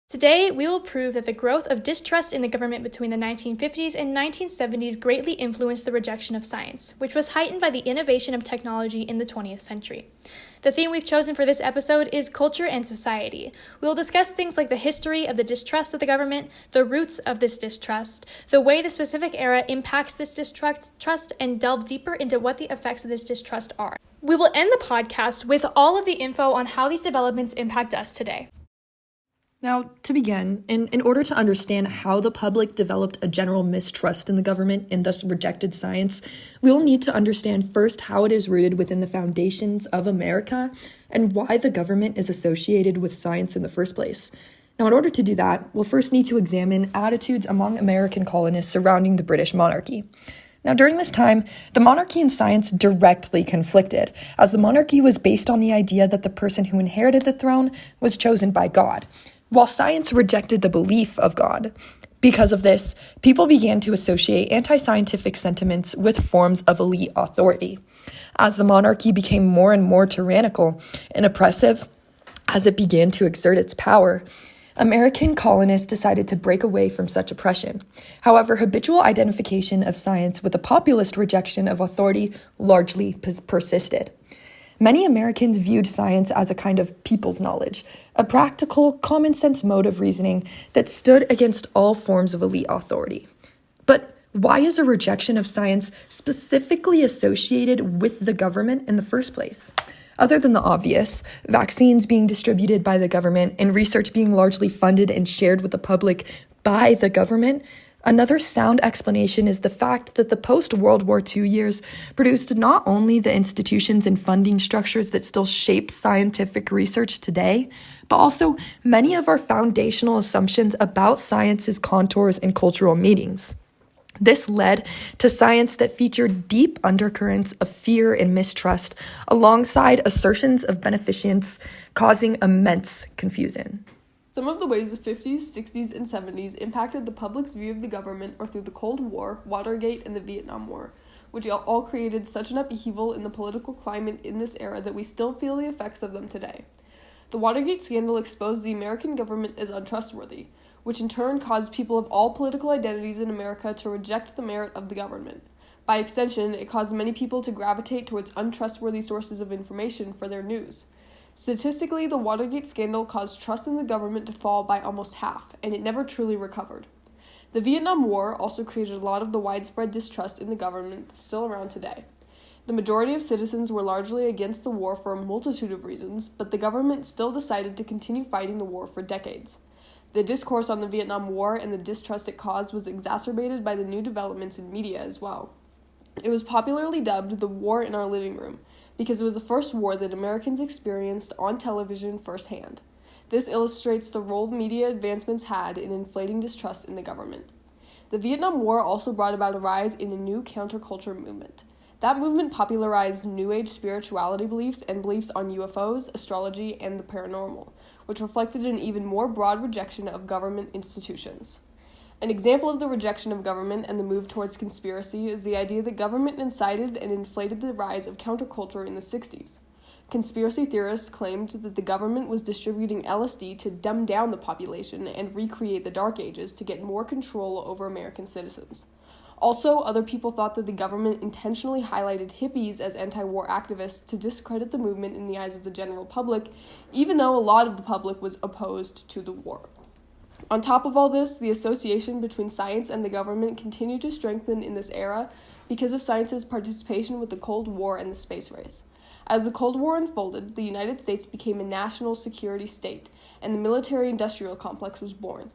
Today, we will prove that the growth of distrust in the government between the 1950s and 1970s greatly influenced the rejection of science, which was heightened by the innovation of technology in the 20th century. The theme we've chosen for this episode is culture and society. We will discuss things like the history of the distrust of the government, the roots of this distrust, the way the specific era impacts this distrust, and delve deeper into what the effects of this distrust are. We will end the podcast with all of the info on how these developments impact us today. Now, to begin, in order to understand how the public developed a general mistrust in the government and thus rejected science, we will need to understand first how it is rooted within the foundations of America and why the government is associated with science in the first place. Now, in order to do that, we'll first need to examine attitudes among American colonists surrounding the British monarchy. Now, during this time, the monarchy and science directly conflicted, as the monarchy was based on the idea that the person who inherited the throne was chosen by God, while science rejected the belief of God. Because of this, people began to associate anti-scientific sentiments with forms of elite authority. As the monarchy became more and more tyrannical and oppressive, as it began to exert its power, American colonists decided to break away from such oppression. However, habitual identification of science with a populist rejection of authority largely persisted. Many Americans viewed science as a kind of people's knowledge, a practical, common-sense mode of reasoning that stood against all forms of elite authority. But why is a rejection of science specifically associated with the government in the first place? Other than the obvious, vaccines being distributed by the government and research being largely funded and shared with the public by the government, another sound explanation is the fact that the post-World War II years produced not only the institutions and funding structures that still shape scientific research today, but also many of our foundational assumptions about science's contours and cultural meanings. This led to science that featured deep undercurrents of fear and mistrust, alongside assertions of beneficence, causing immense confusion. Some of the ways the 50s, 60s, and 70s impacted the public's view of the government are through the Cold War, Watergate, and the Vietnam War, which all created such an upheaval in the political climate in this era that we still feel the effects of them today. The Watergate scandal exposed the American government as untrustworthy, which in turn caused people of all political identities in America to reject the merit of the government. By extension, it caused many people to gravitate towards untrustworthy sources of information for their news. Statistically, the Watergate scandal caused trust in the government to fall by almost half, and it never truly recovered. The Vietnam War also created a lot of the widespread distrust in the government that's still around today. The majority of citizens were largely against the war for a multitude of reasons, but the government still decided to continue fighting the war for decades. The discourse on the Vietnam War and the distrust it caused was exacerbated by the new developments in media as well. It was popularly dubbed the war in our living room, because it was the first war that Americans experienced on television firsthand. This illustrates the role media advancements had in inflating distrust in the government. The Vietnam War also brought about a rise in a new counterculture movement. That movement popularized New Age spirituality beliefs and beliefs on UFOs, astrology, and the paranormal, which reflected an even more broad rejection of government institutions. An example of the rejection of government and the move towards conspiracy is the idea that government incited and inflated the rise of counterculture in the 60s. Conspiracy theorists claimed that the government was distributing LSD to dumb down the population and recreate the Dark Ages to get more control over American citizens. Also, other people thought that the government intentionally highlighted hippies as anti-war activists to discredit the movement in the eyes of the general public, even though a lot of the public was opposed to the war. On top of all this, the association between science and the government continued to strengthen in this era because of science's participation with the Cold War and the space race. As the Cold War unfolded, the United States became a national security state, and the military-industrial complex was born.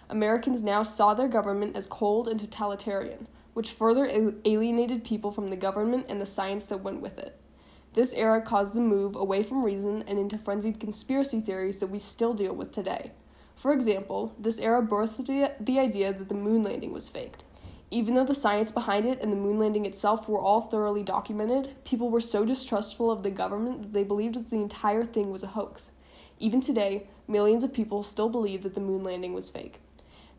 Americans now saw their government as cold and totalitarian, which further alienated people from the government and the science that went with it. This era caused the move away from reason and into frenzied conspiracy theories that we still deal with today. For example, this era birthed the idea that the moon landing was faked. Even though the science behind it and the moon landing itself were all thoroughly documented, people were so distrustful of the government that they believed that the entire thing was a hoax. Even today, millions of people still believe that the moon landing was fake.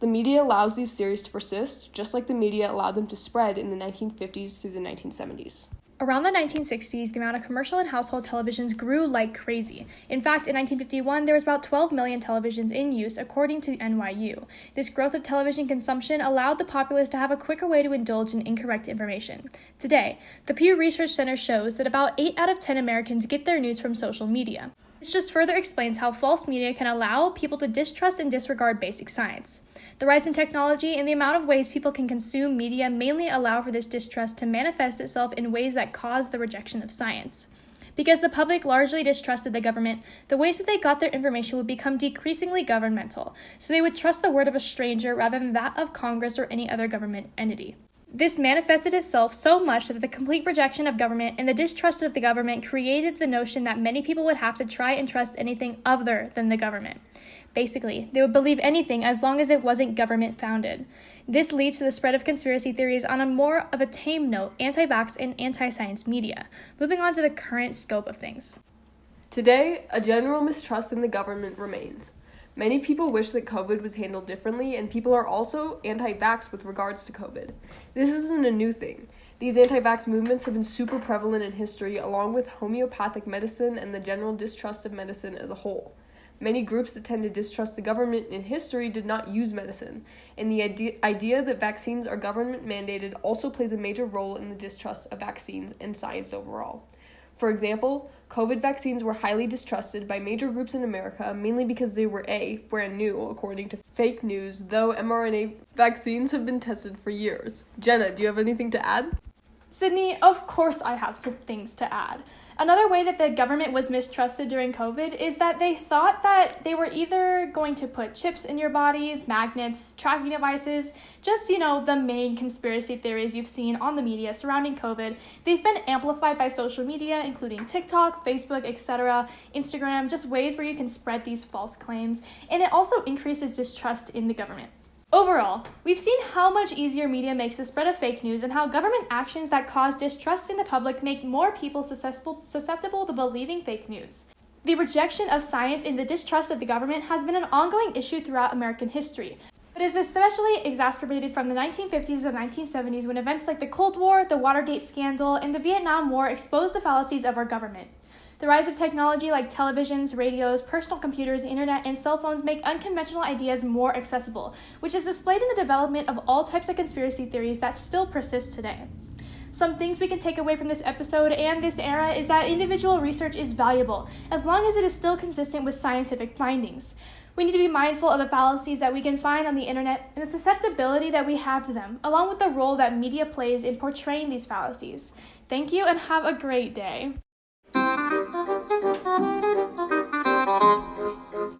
The media allows these theories to persist, just like the media allowed them to spread in the 1950s through the 1970s. Around the 1960s, the amount of commercial and household televisions grew like crazy. In fact, in 1951, there was about 12 million televisions in use, according to NYU. This growth of television consumption allowed the populace to have a quicker way to indulge in incorrect information. Today, the Pew Research Center shows that about 8 out of 10 Americans get their news from social media. This just further explains how false media can allow people to distrust and disregard basic science. The rise in technology and the amount of ways people can consume media mainly allow for this distrust to manifest itself in ways that cause the rejection of science. Because the public largely distrusted the government, the ways that they got their information would become decreasingly governmental, so they would trust the word of a stranger rather than that of Congress or any other government entity. This manifested itself so much that the complete rejection of government and the distrust of the government created the notion that many people would have to try and trust anything other than the government. Basically, they would believe anything as long as it wasn't government-founded. This leads to the spread of conspiracy theories on a more of a tame note, anti-vax and anti-science media. Moving on to the current scope of things. Today, a general mistrust in the government remains. Many people wish that COVID was handled differently, and people are also anti-vax with regards to COVID. This isn't a new thing. These anti-vax movements have been super prevalent in history, along with homeopathic medicine and the general distrust of medicine as a whole. Many groups that tend to distrust the government in history did not use medicine, and the idea that vaccines are government mandated also plays a major role in the distrust of vaccines and science overall. For example, COVID vaccines were highly distrusted by major groups in America, mainly because they were brand new, according to fake news, though mRNA vaccines have been tested for years. Jenna, do you have anything to add? Sydnee, of course I have things to add. Another way that the government was mistrusted during COVID is that they thought that they were either going to put chips in your body, magnets, tracking devices, just, the main conspiracy theories you've seen on the media surrounding COVID. They've been amplified by social media, including TikTok, Facebook, etc., Instagram, just ways where you can spread these false claims, and it also increases distrust in the government. Overall, we've seen how much easier media makes the spread of fake news and how government actions that cause distrust in the public make more people susceptible to believing fake news. The rejection of science and the distrust of the government has been an ongoing issue throughout American history, but is especially exacerbated from the 1950s and 1970s when events like the Cold War, the Watergate scandal, and the Vietnam War exposed the fallacies of our government. The rise of technology like televisions, radios, personal computers, internet, and cell phones make unconventional ideas more accessible, which is displayed in the development of all types of conspiracy theories that still persist today. Some things we can take away from this episode and this era is that individual research is valuable, as long as it is still consistent with scientific findings. We need to be mindful of the fallacies that we can find on the internet and the susceptibility that we have to them, along with the role that media plays in portraying these fallacies. Thank you and have a great day.